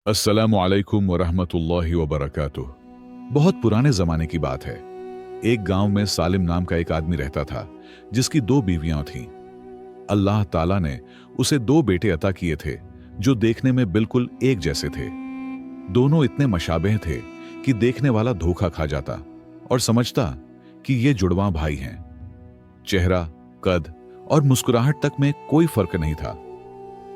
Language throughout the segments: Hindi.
अस्सलामु अलैकुम वरहमतुल्लाहि वबरकातुह। बहुत पुराने जमाने की बात है। एक गांव में सालिम नाम का एक आदमी रहता था जिसकी दो बीवियां थीं। अल्लाह ताला ने उसे दो बेटे अता किए थे जो देखने में बिल्कुल एक जैसे थे। दोनों इतने मशाबेह थे कि देखने वाला धोखा खा जाता और समझता कि ये जुड़वां भाई हैं। चेहरा, कद और मुस्कुराहट तक में कोई फर्क नहीं था।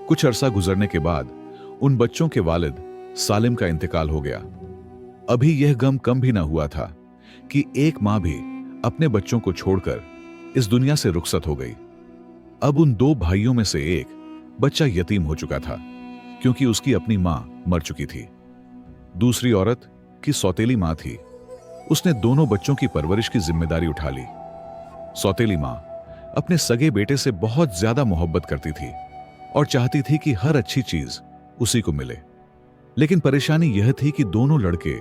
कुछ अरसा गुजरने के बाद उन बच्चों के वालिद सालिम का इंतकाल हो गया। अभी यह गम कम भी ना हुआ था कि एक मां भी अपने बच्चों को छोड़कर इस दुनिया से रुखसत हो गई। अब उन दो भाइयों में से एक बच्चा यतीम हो चुका था क्योंकि उसकी अपनी मां मर चुकी थी। दूसरी औरत की सौतेली मां थी। उसने दोनों बच्चों की परवरिश की जिम्मेदारी उठा ली। सौतेली मां अपने सगे बेटे से बहुत ज्यादा मोहब्बत करती थी और चाहती थी कि हर अच्छी चीज उसी को मिले। लेकिन परेशानी यह थी कि दोनों लड़के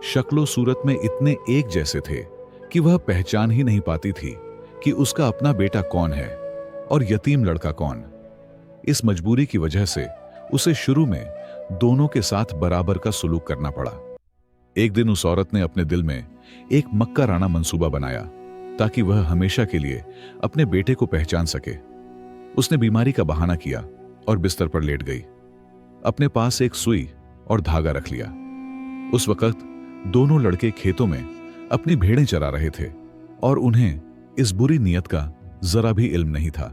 शक्लो सूरत में इतने एक जैसे थे कि वह पहचान ही नहीं पाती थी कि उसका अपना बेटा कौन है और यतीम लड़का कौन। इस मजबूरी की वजह से उसे शुरू में दोनों के साथ बराबर का सुलूक करना पड़ा। एक दिन उस औरत ने अपने दिल में एक मक्काराना मंसूबा बनाया ताकि वह हमेशा के लिए अपने बेटे को पहचान सके। उसने बीमारी का बहाना किया और बिस्तर पर लेट गई। अपने पास एक सुई और धागा रख लिया। उस वक्त दोनों लड़के खेतों में अपनी भेड़ें चरा रहे थे और उन्हें इस बुरी नियत का जरा भी इल्म नहीं था।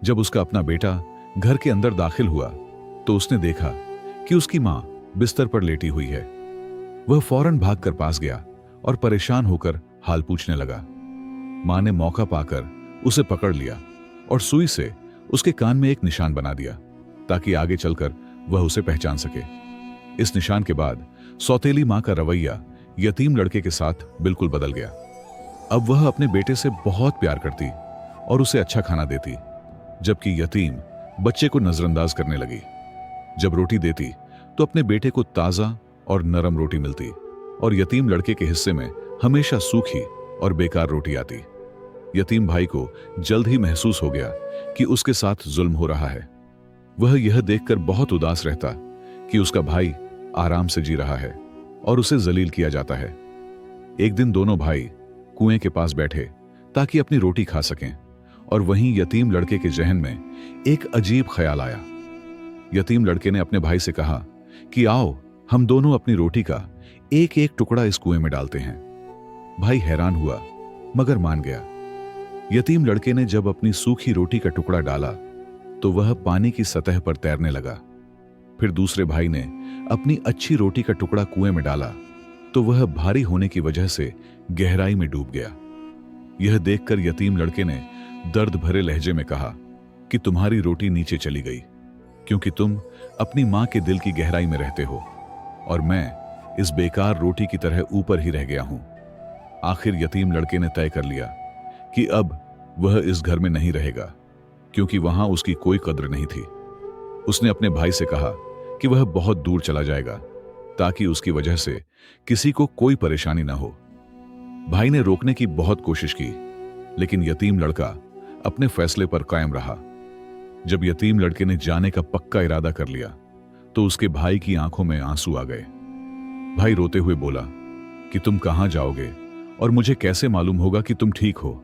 जब उसका अपना बेटा घर के अंदर दाखिल हुआ तो उसने देखा कि उसकी मां बिस्तर पर लेटी हुई है। वह फौरन भागकर पास गया और परेशान होकर हाल पूछने लगा। मां ने मौका पाकर उसे पकड़ लिया और सुई से उसके कान में एक निशान बना दिया ताकि आगे चलकर वह उसे पहचान सके। इस निशान के बाद सौतेली मां का रवैया यतीम लड़के के साथ बिल्कुल बदल गया। अब वह अपने बेटे से बहुत प्यार करती और उसे अच्छा खाना देती, जबकि यतीम बच्चे को नजरअंदाज करने लगी। जब रोटी देती तो अपने बेटे को ताजा और नरम रोटी मिलती और यतीम लड़के के हिस्से में हमेशा सूखी और बेकार रोटी आती। यतीम भाई को जल्द ही महसूस हो गया कि उसके साथ जुल्म हो रहा है। वह यह देखकर बहुत उदास रहता कि उसका भाई आराम से जी रहा है और उसे जलील किया जाता है। एक दिन दोनों भाई कुएं के पास बैठे ताकि अपनी रोटी खा सकें और वहीं यतीम लड़के के जहन में एक अजीब ख्याल आया। यतीम लड़के ने अपने भाई से कहा कि आओ हम दोनों अपनी रोटी का एक एक टुकड़ा इस कुएं में डालते हैं। भाई हैरान हुआ मगर मान गया। यतीम लड़के ने जब अपनी सूखी रोटी का टुकड़ा डाला तो वह पानी की सतह पर तैरने लगा। फिर दूसरे भाई ने अपनी अच्छी रोटी का टुकड़ा कुएं में डाला तो वह भारी होने की वजह से गहराई में डूब गया। यह देखकर यतीम लड़के ने दर्द भरे लहजे में कहा कि तुम्हारी रोटी नीचे चली गई क्योंकि तुम अपनी मां के दिल की गहराई में रहते हो और मैं इस बेकार रोटी की तरह ऊपर ही रह गया हूं। आखिर यतीम लड़के ने तय कर लिया कि अब वह इस घर में नहीं रहेगा क्योंकि वहां उसकी कोई कद्र नहीं थी। उसने अपने भाई से कहा कि वह बहुत दूर चला जाएगा ताकि उसकी वजह से किसी को कोई परेशानी ना हो। भाई ने रोकने की बहुत कोशिश की लेकिन यतीम लड़का अपने फैसले पर कायम रहा। जब यतीम लड़के ने जाने का पक्का इरादा कर लिया तो उसके भाई की आंखों में आंसू आ गए। भाई रोते हुए बोला कि तुम कहां जाओगे और मुझे कैसे मालूम होगा कि तुम ठीक हो।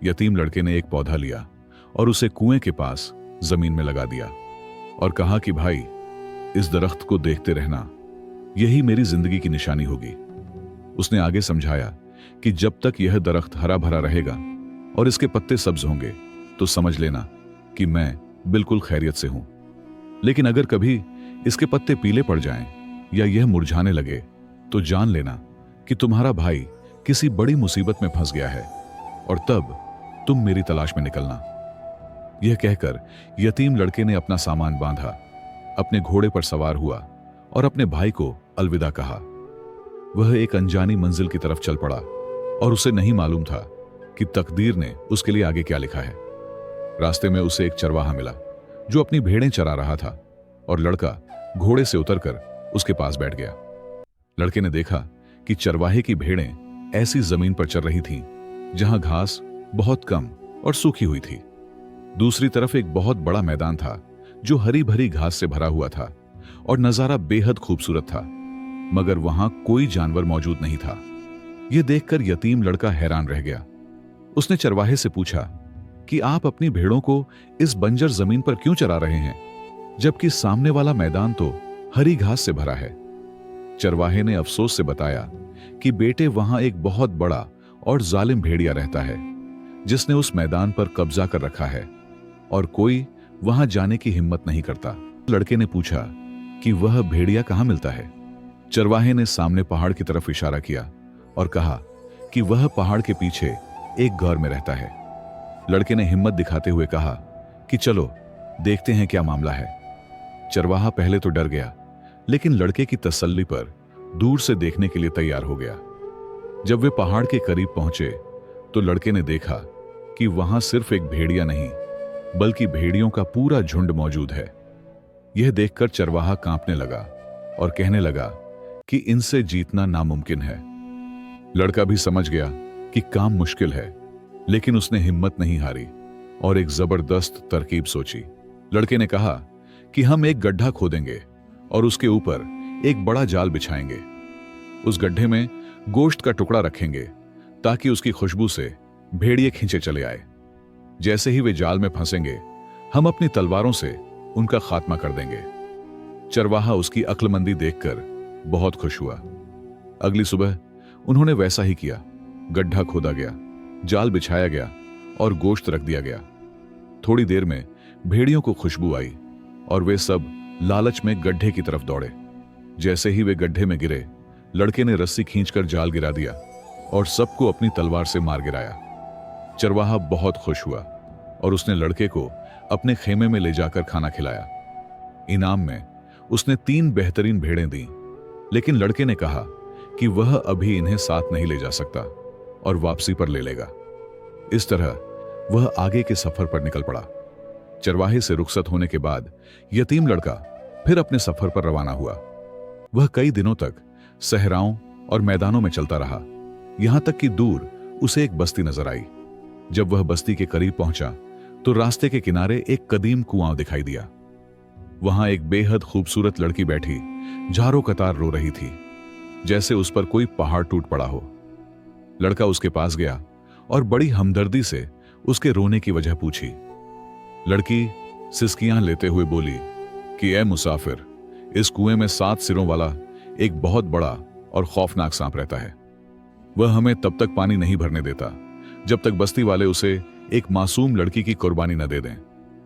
यतीम लड़के ने एक पौधा लिया और उसे कुएं के पास जमीन में लगा दिया और कहा कि भाई इस दरख्त को देखते रहना, यही मेरी जिंदगी की निशानी होगी। उसने आगे समझाया कि जब तक यह दरख्त हरा भरा रहेगा और इसके पत्ते सब्ज होंगे तो समझ लेना कि मैं बिल्कुल खैरियत से हूं। लेकिन अगर कभी इसके पत्ते पीले पड़ जाएं या यह मुरझाने लगे तो जान लेना कि तुम्हारा भाई किसी बड़ी मुसीबत में फंस गया है और तब तुम मेरी तलाश में निकलना। यह कहकर यतीम लड़के ने अपना सामान बांधा, अपने घोड़े पर सवार हुआ और अपने भाई को अलविदा कहा। वह एक अनजानी मंजिल की तरफ चल पड़ा और उसे नहीं मालूम था कि तकदीर ने उसके लिए आगे क्या लिखा है। रास्ते में उसे एक चरवाहा मिला जो अपनी भेड़ें चरा रहा था और लड़का घोड़े से उतरकर उसके पास बैठ गया। लड़के ने देखा कि चरवाहे की भेड़ें ऐसी जमीन पर चल रही थीं जहां घास बहुत कम और सूखी हुई थी। दूसरी तरफ एक बहुत बड़ा मैदान था जो हरी भरी घास से भरा हुआ था और नजारा बेहद खूबसूरत था, मगर वहां कोई जानवर मौजूद नहीं था। यह देखकर यतीम लड़का हैरान रह गया। उसने चरवाहे से पूछा कि आप अपनी भेड़ों को इस बंजर जमीन पर क्यों चरा रहे हैं, जबकि सामने वाला मैदान तो हरी घास से भरा है। चरवाहे ने अफसोस से बताया कि बेटे, वहां एक बहुत बड़ा और जालिम भेड़िया रहता है जिसने उस मैदान पर कब्जा कर रखा है और कोई वहां जाने की हिम्मत नहीं करता। लड़के ने पूछा कि वह भेड़िया कहां मिलता है। चरवाहे ने सामने पहाड़ की तरफ इशारा किया और कहा कि वह पहाड़ के पीछे एक घर में रहता है। लड़के ने हिम्मत दिखाते हुए कहा कि चलो देखते हैं क्या मामला है। चरवाहा पहले तो डर गया, लेकिन लड़के की तसल्ली पर दूर से देखने के लिए तैयार हो गया। जब वे पहाड़ के करीब पहुंचे तो लड़के ने देखा कि वहां सिर्फ एक भेड़िया नहीं, बल्कि भेड़ियों का पूरा झुंड मौजूद है। यह देखकर चरवाहा कांपने लगा और कहने लगा कि इनसे जीतना नामुमकिन है। लड़का भी समझ गया कि काम मुश्किल है, लेकिन उसने हिम्मत नहीं हारी और एक जबरदस्त तरकीब सोची। लड़के ने कहा कि हम एक गड्ढा खोदेंगे और उसके ऊपर एक बड़ा जाल बिछाएंगे। उस गड्ढे में गोश्त का टुकड़ा रखेंगे ताकि उसकी खुशबू से भेड़िए खींचे चले आए। जैसे ही वे जाल में फंसेंगे, हम अपनी तलवारों से उनका खात्मा कर देंगे। चरवाहा उसकी अक्लमंदी देखकर बहुत खुश हुआ। अगली सुबह उन्होंने वैसा ही किया। गड्ढा खोदा गया, जाल बिछाया गया और गोश्त रख दिया गया। थोड़ी देर में भेड़ियों को खुशबू आई और वे सब लालच में गड्ढे की तरफ दौड़े। जैसे ही वे गड्ढे में गिरे, लड़के ने रस्सी खींचकर जाल गिरा दिया और सबको अपनी तलवार से मार गिराया। चरवाहा बहुत खुश हुआ और उसने लड़के को अपने खेमे में ले जाकर खाना खिलाया। इनाम में उसने 3 बेहतरीन भेड़ें दी, लेकिन लड़के ने कहा कि वह अभी इन्हें साथ नहीं ले जा सकता और वापसी पर ले लेगा। इस तरह वह आगे के सफर पर निकल पड़ा। चरवाहे से रुखसत होने के बाद यतीम लड़का फिर अपने सफर पर रवाना हुआ। वह कई दिनों तक सहराओं और मैदानों में चलता रहा, यहां तक कि दूर उसे एक बस्ती नजर आई। जब वह बस्ती के करीब पहुंचा तो रास्ते के किनारे एक कदीम कुआं दिखाई दिया। वहां एक बेहद खूबसूरत लड़की बैठी झारों कतार रो रही थी, जैसे उस पर कोई पहाड़ टूट पड़ा हो। लड़का उसके पास गया और बड़ी हमदर्दी से उसके रोने की वजह पूछी। लड़की सिसकियां लेते हुए बोली कि ऐ मुसाफिर, इस कुएं में 7 सिरों वाला एक बहुत बड़ा और खौफनाक सांप रहता है। वह हमें तब तक पानी नहीं भरने देता जब तक बस्ती वाले उसे एक मासूम लड़की की कुर्बानी न दे दें,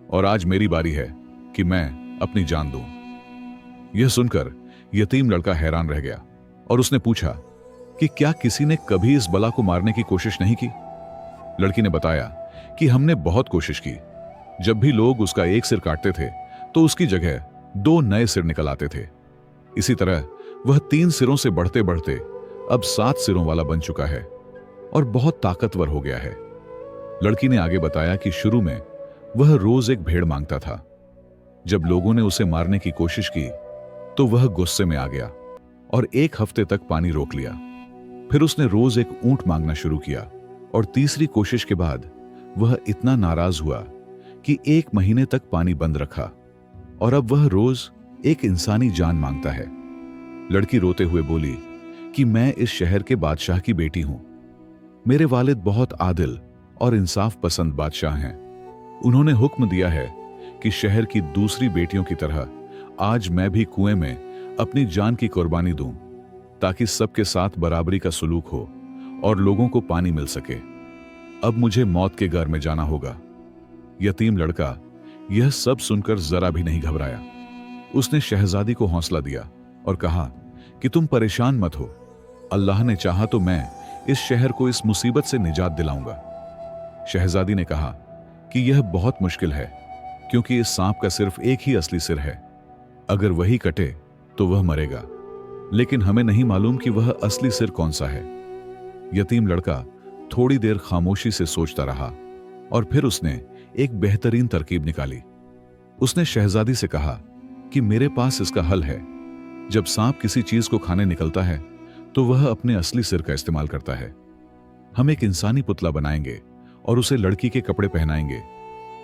और आज मेरी बारी है कि मैं अपनी जान दूं। यह सुनकर यतीम लड़का हैरान रह गया और उसने पूछा कि क्या किसी ने कभी इस बला को मारने की कोशिश नहीं की। लड़की ने बताया कि हमने बहुत कोशिश की। जब भी लोग उसका एक सिर काटते थे तो उसकी जगह 2 नए सिर निकल आते थे। इसी तरह वह 3 सिरों से बढ़ते बढ़ते अब 7 सिरों वाला बन चुका है और बहुत ताकतवर हो गया है। लड़की ने आगे बताया कि शुरू में वह रोज एक भेड़ मांगता था। जब लोगों ने उसे मारने की कोशिश की तो वह गुस्से में आ गया और 1 हफ्ते तक पानी रोक लिया। फिर उसने रोज एक ऊंट मांगना शुरू किया और तीसरी कोशिश के बाद वह इतना नाराज हुआ कि 1 महीने तक पानी बंद रखा और अब वह रोज एक इंसानी जान मांगता है। लड़की रोते हुए बोली कि मैं इस शहर के बादशाह की बेटी हूं। मेरे वालिद बहुत आदिल और इंसाफ पसंद बादशाह हैं। उन्होंने हुक्म दिया है कि शहर की दूसरी बेटियों की तरह आज मैं भी कुएं में अपनी जान की कुर्बानी दूं, ताकि सबके साथ बराबरी का सलूक हो और लोगों को पानी मिल सके। अब मुझे मौत के घर में जाना होगा। यतीम लड़का यह सब सुनकर जरा भी नहीं घबराया। उसने शहजादी को हौसला दिया और कहा कि तुम परेशान मत हो, अल्लाह ने चाहा तो मैं इस शहर को इस मुसीबत से निजात दिलाऊंगा। शहजादी ने कहा कि यह बहुत मुश्किल है, क्योंकि इस सांप का सिर्फ एक ही असली सिर है। अगर वही कटे तो वह मरेगा, लेकिन हमें नहीं मालूम कि वह असली सिर कौन सा है। यतीम लड़का थोड़ी देर खामोशी से सोचता रहा और फिर उसने एक बेहतरीन तरकीब निकाली। उसने शहजादी से कहा कि मेरे पास इसका हल है। जब सांप किसी चीज को खाने निकलता है तो वह अपने असली सिर का इस्तेमाल करता है। हम एक इंसानी पुतला बनाएंगे और उसे लड़की के कपड़े पहनाएंगे।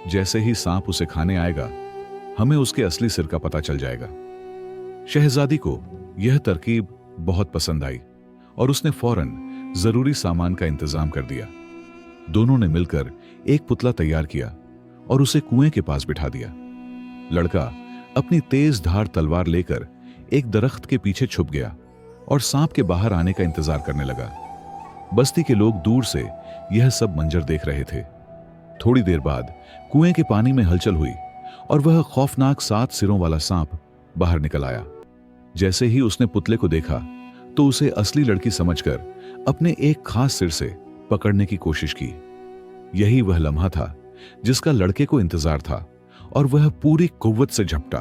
जैसे ही सांप उसे खाने आएगा, हमें उसके असली सिर का पता चल जाएगा। शहजादी को यह तरकीब बहुत पसंद आई और उसने फौरन जरूरी सामान का इंतजाम कर दिया। दोनों ने मिलकर एक पुतला तैयार किया और उसे कुएं के पास बिठा दिया। लड़का अपनी तेज धार तलवार लेकर एक दरख्त के पीछे छुप गया और सांप के बाहर आने का इंतजार करने लगा। बस्ती के लोग दूर से यह सब मंजर देख रहे थे। थोड़ी देर बाद कुएं के पानी में हलचल हुई और वह खौफनाक 7 सिरों वाला सांप बाहर निकल आया। जैसे ही उसने पुतले को देखा तो उसे असली लड़की समझकर अपने एक खास सिर से पकड़ने की कोशिश की। यही वह लम्हा था जिसका लड़के को इंतजार था और वह पूरी कुव्वत से झपटा।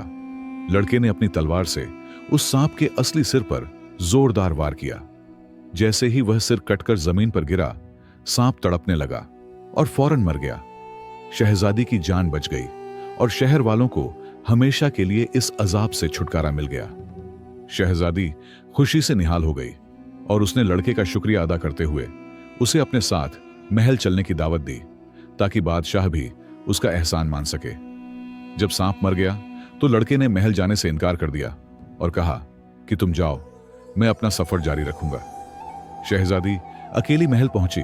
लड़के ने अपनी तलवार से उस सांप के असली सिर पर जोरदार वार किया। जैसे ही वह सिर कटकर जमीन पर गिरा, सांप तड़पने लगा और फौरन मर गया। शहजादी की जान बच गई और शहर वालों को हमेशा के लिए इस अजाब से छुटकारा मिल गया। शहजादी खुशी से निहाल हो गई और उसने लड़के का शुक्रिया अदा करते हुए उसे अपने साथ महल चलने की दावत दी ताकि बादशाह भी उसका एहसान मान सके। जब सांप मर गया तो लड़के ने महल जाने से इनकार कर दिया और कहा कि तुम जाओ, मैं अपना सफर जारी रखूंगा। शहजादी अकेली महल पहुंची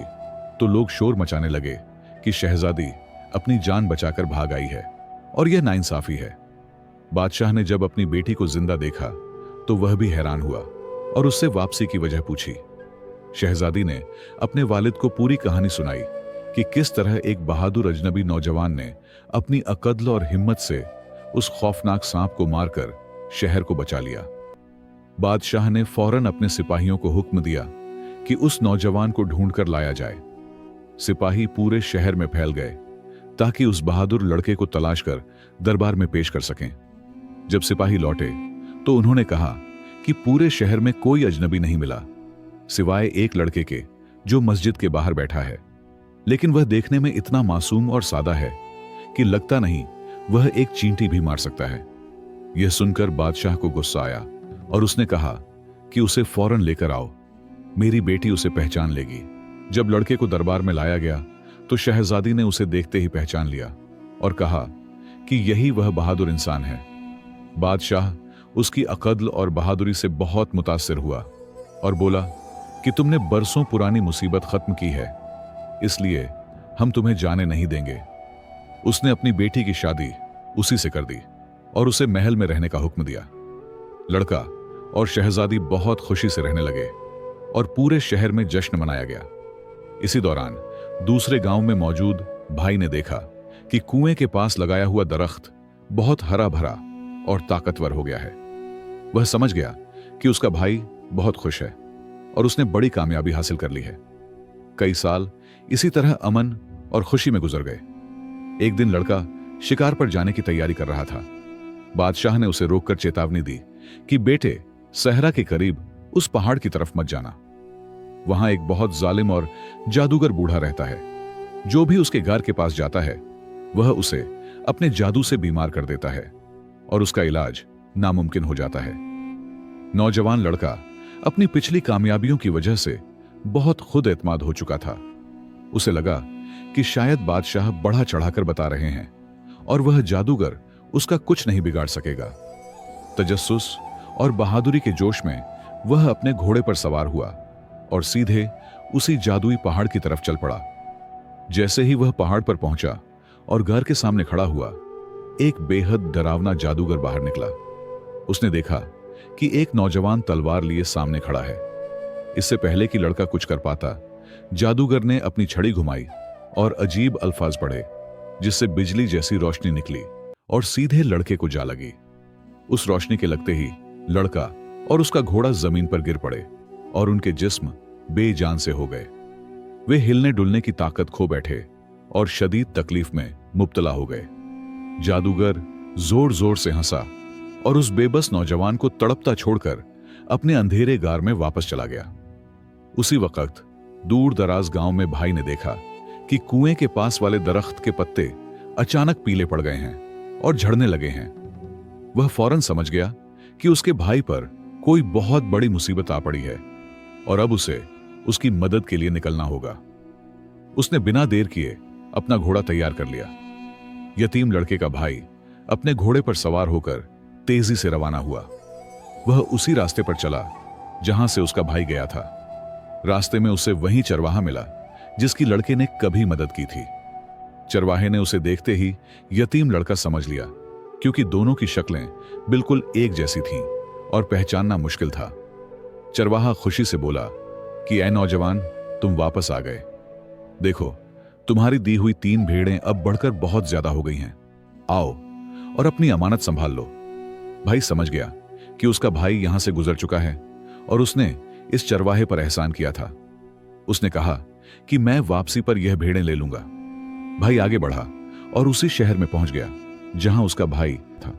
तो लोग शोर मचाने लगे कि शहजादी अपनी जान बचाकर भाग आई है और यह नाइंसाफी है। बादशाह ने जब अपनी बेटी को जिंदा देखा तो वह भी हैरान हुआ और उससे वापसी की वजह पूछी। शहजादी ने अपने वालिद को पूरी कहानी सुनाई कि किस तरह एक बहादुर अजनबी नौजवान ने अपनी अकद्ल और हिम्मत से उस खौफनाक सांप को मारकर शहर को बचा लिया। बादशाह ने फौरन अपने सिपाहियों को हुक्म दिया कि उस नौजवान को ढूंढकर लाया जाए। सिपाही पूरे शहर में फैल गए ताकि उस बहादुर लड़के को तलाश कर दरबार में पेश कर सकें। जब सिपाही लौटे तो उन्होंने कहा कि पूरे शहर में कोई अजनबी नहीं मिला सिवाय एक लड़के के जो मस्जिद के बाहर बैठा है, लेकिन वह देखने में इतना मासूम और सादा है कि लगता नहीं वह एक चींटी भी मार सकता है। यह सुनकर बादशाह को गुस्सा आया और उसने कहा कि उसे फौरन लेकर आओ, मेरी बेटी उसे पहचान लेगी। जब लड़के को दरबार में लाया गया तो शहजादी ने उसे देखते ही पहचान लिया और कहा कि यही वह बहादुर इंसान है। बादशाह उसकी अकद्ल और बहादुरी से बहुत मुतासिर हुआ और बोला कि तुमने बरसों पुरानी मुसीबत खत्म की है, इसलिए हम तुम्हें जाने नहीं देंगे। उसने अपनी बेटी की शादी उसी से कर दी और उसे महल में रहने का हुक्म दिया। लड़का और शहजादी बहुत खुशी से रहने लगे और पूरे शहर में जश्न मनाया गया। इसी दौरान दूसरे गांव में मौजूद भाई ने देखा कि कुएं के पास लगाया हुआ दरख्त बहुत हरा भरा और ताकतवर हो गया है। वह समझ गया कि उसका भाई बहुत खुश है और उसने बड़ी कामयाबी हासिल कर ली है। कई साल इसी तरह अमन और खुशी में गुजर गए। एक दिन लड़का शिकार पर जाने की तैयारी कर रहा था। बादशाह ने उसे रोककर चेतावनी दी कि बेटे, सहरा के करीब उस पहाड़ की तरफ मत जाना। वहां एक बहुत जालिम और जादूगर बूढ़ा रहता है। जो भी उसके घर के पास जाता है वह उसे अपने जादू से बीमार कर देता है और उसका इलाज नामुमकिन हो जाता है। नौजवान लड़का अपनी पिछली कामयाबियों की वजह से बहुत खुद एतमाद हो चुका था। उसे लगा कि शायद बादशाह बढ़ा चढ़ाकर बता रहे हैं और वह जादूगर उसका कुछ नहीं बिगाड़ सकेगा। तजस्सुस और बहादुरी के जोश में वह अपने घोड़े पर सवार हुआ और सीधे उसी जादुई पहाड़ की तरफ चल पड़ा। जैसे ही वह पहाड़ पर पहुंचा और घर के सामने खड़ा हुआ, एक बेहद डरावना जादूगर बाहर निकला। उसने देखा कि एक नौजवान तलवार लिए सामने खड़ा है। इससे पहले कि लड़का कुछ कर पाता, जादूगर ने अपनी छड़ी घुमाई और अजीब अल्फाज पढ़े, जिससे बिजली जैसी रोशनी निकली और सीधे लड़के को जा लगी। उस रोशनी के लगते ही लड़का और उसका घोड़ा जमीन पर गिर पड़े और उनके जिस्म बेजान से हो गए। वे हिलने डुलने की ताकत खो बैठे और शदीद तकलीफ में मुब्तला हो गए। जादूगर जोर जोर से हंसा और उस बेबस नौजवान को तड़पता छोड़कर अपने अंधेरे गार में वापस चला गया। उसी वक्त दूर दराज गांव में भाई ने देखा कि कुएं के पास वाले दरख्त के पत्ते अचानक पीले पड़ गए हैं और झड़ने लगे हैं। वह फौरन समझ गया कि उसके भाई पर कोई बहुत बड़ी मुसीबत आ पड़ी है और अब उसे उसकी मदद के लिए निकलना होगा। उसने बिना देर किए अपना घोड़ा तैयार कर लिया। यतीम लड़के का भाई अपने घोड़े पर सवार होकर तेजी से रवाना हुआ। वह उसी रास्ते पर चला जहां से उसका भाई गया था। रास्ते में उसे वही चरवाहा मिला जिसकी लड़के ने कभी मदद की थी। चरवाहे ने उसे देखते ही यतीम लड़का समझ लिया, क्योंकि दोनों की शक्लें बिल्कुल एक जैसी थीं और पहचानना मुश्किल था। चरवाहा खुशी से बोला कि ऐ नौजवान, तुम वापस आ गए। देखो, तुम्हारी दी हुई 3 भेड़ें अब बढ़कर बहुत ज्यादा हो गई हैं। आओ और अपनी अमानत संभाल लो। भाई समझ गया कि उसका भाई यहां से गुजर चुका है और उसने इस चरवाहे पर एहसान किया था। उसने कहा कि मैं वापसी पर यह भेड़ें ले लूंगा। भाई आगे बढ़ा और उसी शहर में पहुंच गया जहां उसका भाई था।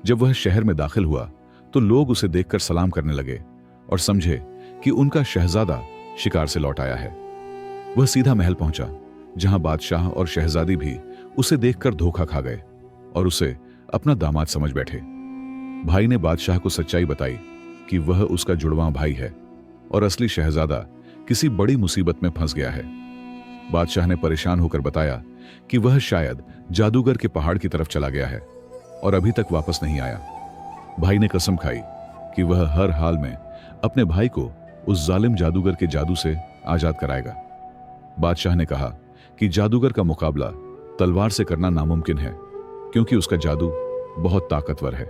जब वह शहर में दाखिल हुआ तो लोग उसे देखकर सलाम करने लगे और समझे कि उनका शहजादा शिकार से लौट आया है। वह सीधा महल पहुंचा जहां बादशाह और शहजादी भी उसे देखकर धोखा खा गए और उसे अपना दामाद समझ बैठे। भाई ने बादशाह को सच्चाई बताई कि वह उसका जुड़वां भाई है और असली शहजादा किसी बड़ी मुसीबत में फंस गया है। बादशाह ने परेशान होकर बताया कि वह शायद जादूगर के पहाड़ की तरफ चला गया है और अभी तक वापस नहीं आया। भाई ने कसम खाई कि वह हर हाल में अपने भाई को उस जालिम जादूगर के जादू से आजाद कराएगा। बादशाह ने कहा कि जादूगर का मुकाबला तलवार से करना नामुमकिन है, क्योंकि उसका जादू बहुत ताकतवर है।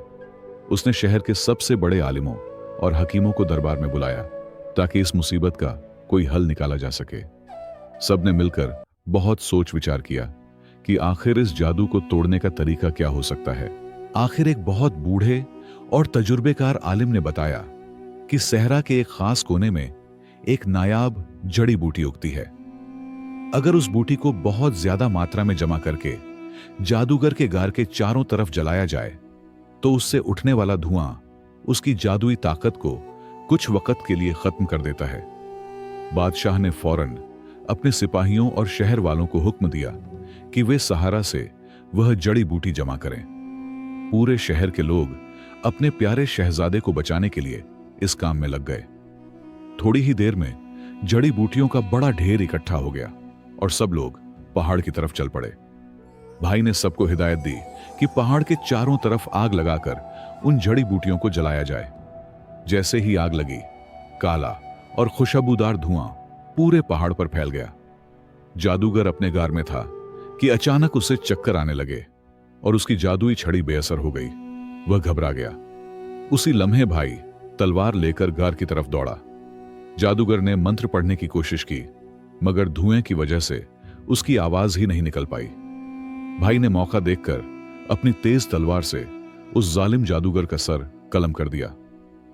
उसने शहर के सबसे बड़े आलिमों और हकीमों को दरबार में बुलाया ताकि इस मुसीबत का कोई हल निकाला जा सके। सबने मिलकर बहुत सोच विचार किया कि आखिर इस जादू को तोड़ने का तरीका क्या हो सकता है। आखिर एक बहुत बूढ़े और तजुर्बेकार आलिम ने बताया कि सहरा के एक खास कोने में एक नायाब जड़ी बूटी उगती है। अगर उस बूटी को बहुत ज्यादा मात्रा में जमा करके जादूगर के गार के चारों तरफ जलाया जाए तो उससे उठने वाला धुआं उसकी जादुई ताकत को कुछ वक्त के लिए खत्म कर देता है। बादशाह ने फौरन अपने सिपाहियों और शहर वालों को हुक्म दिया कि वे सहारा से वह जड़ी बूटी जमा करें। पूरे शहर के लोग अपने प्यारे शहजादे को बचाने के लिए इस काम में लग गए। थोड़ी ही देर में जड़ी बूटियों का बड़ा ढेर इकट्ठा हो गया और सब लोग पहाड़ की तरफ चल पड़े। भाई ने सबको हिदायत दी कि पहाड़ के चारों तरफ आग लगाकर उन जड़ी बूटियों को जलाया जाए। जैसे ही आग लगी, काला और खुशबूदार धुआं पूरे पहाड़ पर फैल गया। जादूगर अपने गार में था कि अचानक उसे चक्कर आने लगे और उसकी जादुई छड़ी बेअसर हो गई। वह घबरा गया। उसी लम्हे भाई तलवार लेकर गार की तरफ दौड़ा। जादूगर ने मंत्र पढ़ने की कोशिश की, मगर धुएं की वजह से उसकी आवाज ही नहीं निकल पाई। भाई ने मौका देखकर अपनी तेज तलवार से उस जालिम जादूगर का सर कलम कर दिया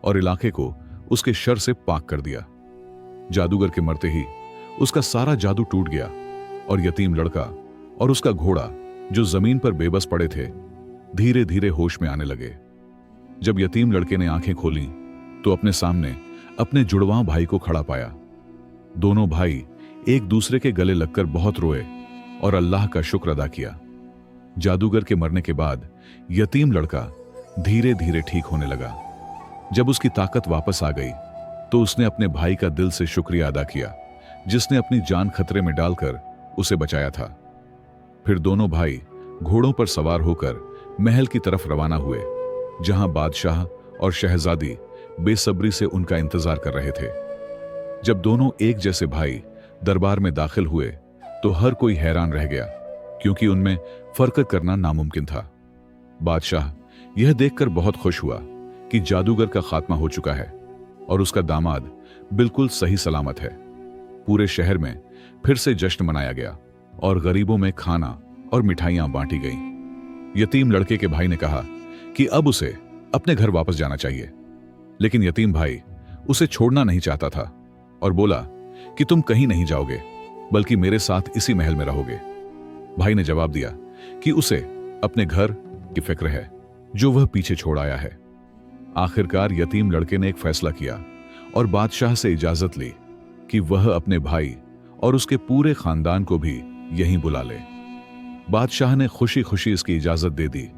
और इलाके को उसके शर से पाक कर दिया। जादूगर के मरते ही उसका सारा जादू टूट गया और यतीम लड़का और उसका घोड़ा, जो जमीन पर बेबस पड़े थे, धीरे धीरे होश में आने लगे। जब यतीम लड़के ने आंखें खोलीं तो अपने सामने अपने जुड़वां भाई को खड़ा पाया। दोनों भाई एक दूसरे के गले लगकर बहुत रोए और अल्लाह का शुक्र अदा किया। जादूगर के मरने के बाद यतीम लड़का धीरे धीरे ठीक होने लगा। जब उसकी ताकत वापस आ गई तो उसने अपने भाई का दिल से शुक्रिया अदा किया, जिसने अपनी जान खतरे में डालकर उसे बचाया था। फिर दोनों भाई घोड़ों पर सवार होकर महल की तरफ रवाना हुए, जहां बादशाह और शहजादी बेसब्री से उनका इंतजार कर रहे थे। जब दोनों एक जैसे भाई दरबार में दाखिल हुए तो हर कोई हैरान रह गया, क्योंकि उनमें फर्क करना नामुमकिन था। बादशाह यह देखकर बहुत खुश हुआ कि जादूगर का खात्मा हो चुका है और उसका दामाद बिल्कुल सही सलामत है। पूरे शहर में फिर से जश्न मनाया गया और गरीबों में खाना और मिठाइयां बांटी गईं। यतीम लड़के के भाई ने कहा कि अब उसे अपने घर वापस जाना चाहिए, लेकिन यतीम भाई उसे छोड़ना नहीं चाहता था और बोला कि तुम कहीं नहीं जाओगे, बल्कि मेरे साथ इसी महल में रहोगे। भाई ने जवाब दिया कि उसे अपने घर की फिक्र है जो वह पीछे छोड़ आया है। आखिरकार यतीम लड़के ने एक फैसला किया और बादशाह से इजाजत ली कि वह अपने भाई और उसके पूरे खानदान को भी यहीं बुला ले। बादशाह ने खुशी खुशी इसकी इजाजत दे दी,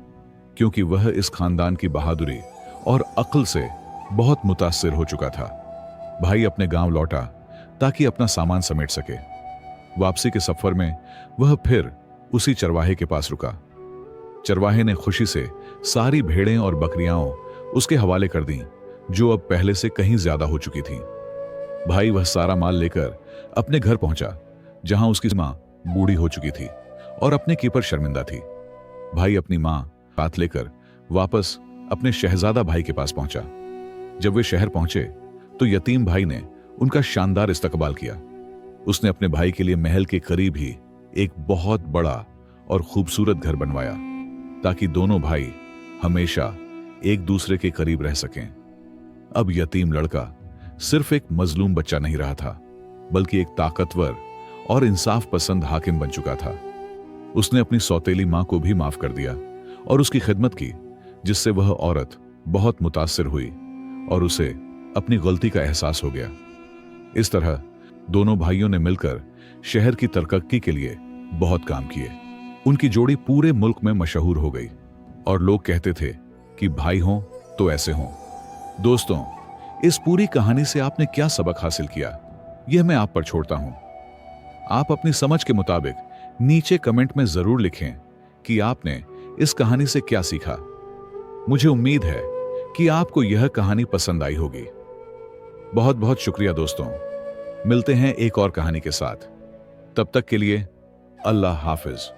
क्योंकि वह इस खानदान की बहादुरी और अक्ल से बहुत मुतासिर हो चुका था। भाई अपने गांव लौटा ताकि अपना सामान समेट सके। वापसी के सफर में वह फिर उसी चरवाहे के पास रुका। चरवाहे ने खुशी से सारी भेड़ें और बकरियां उसके हवाले कर दी जो अब पहले से कहीं ज्यादा हो चुकी थी। भाई वह सारा माल लेकर अपने घर पहुंचा, जहां उसकी मां बूढ़ी हो चुकी थी और अपने की पर शर्मिंदा थी। भाई अपनी मां साथ लेकर वापस अपने शहजादा भाई के पास पहुंचा। जब वे शहर पहुंचे तो यतीम भाई ने उनका शानदार इस्तकबाल किया। उसने अपने भाई के लिए महल के करीब ही एक बहुत बड़ा और खूबसूरत घर बनवाया, ताकि दोनों भाई हमेशा एक दूसरे के करीब रह सकें। अब यतीम लड़का सिर्फ एक मजलूम बच्चा नहीं रहा था, बल्कि एक ताकतवर और इंसाफ पसंद हाकिम बन चुका था। उसने अपनी सौतेली मां को भी माफ कर दिया और उसकी खिदमत की, जिससे वह औरत बहुत मुतासिर हुई और उसे अपनी गलती का एहसास हो गया। इस तरह दोनों भाइयों ने मिलकर शहर की तरक्की के लिए बहुत काम किए। उनकी जोड़ी पूरे मुल्क में मशहूर हो गई और लोग कहते थे कि भाई हों तो ऐसे हों। दोस्तों, इस पूरी कहानी से आपने क्या सबक हासिल किया, यह मैं आप पर छोड़ता हूं। आप अपनी समझ के मुताबिक नीचे कमेंट में जरूर लिखें कि आपने इस कहानी से क्या सीखा। मुझे उम्मीद है कि आपको यह कहानी पसंद आई होगी। बहुत बहुत शुक्रिया दोस्तों। मिलते हैं एक और कहानी के साथ। तब तक के लिए अल्लाह हाफिज।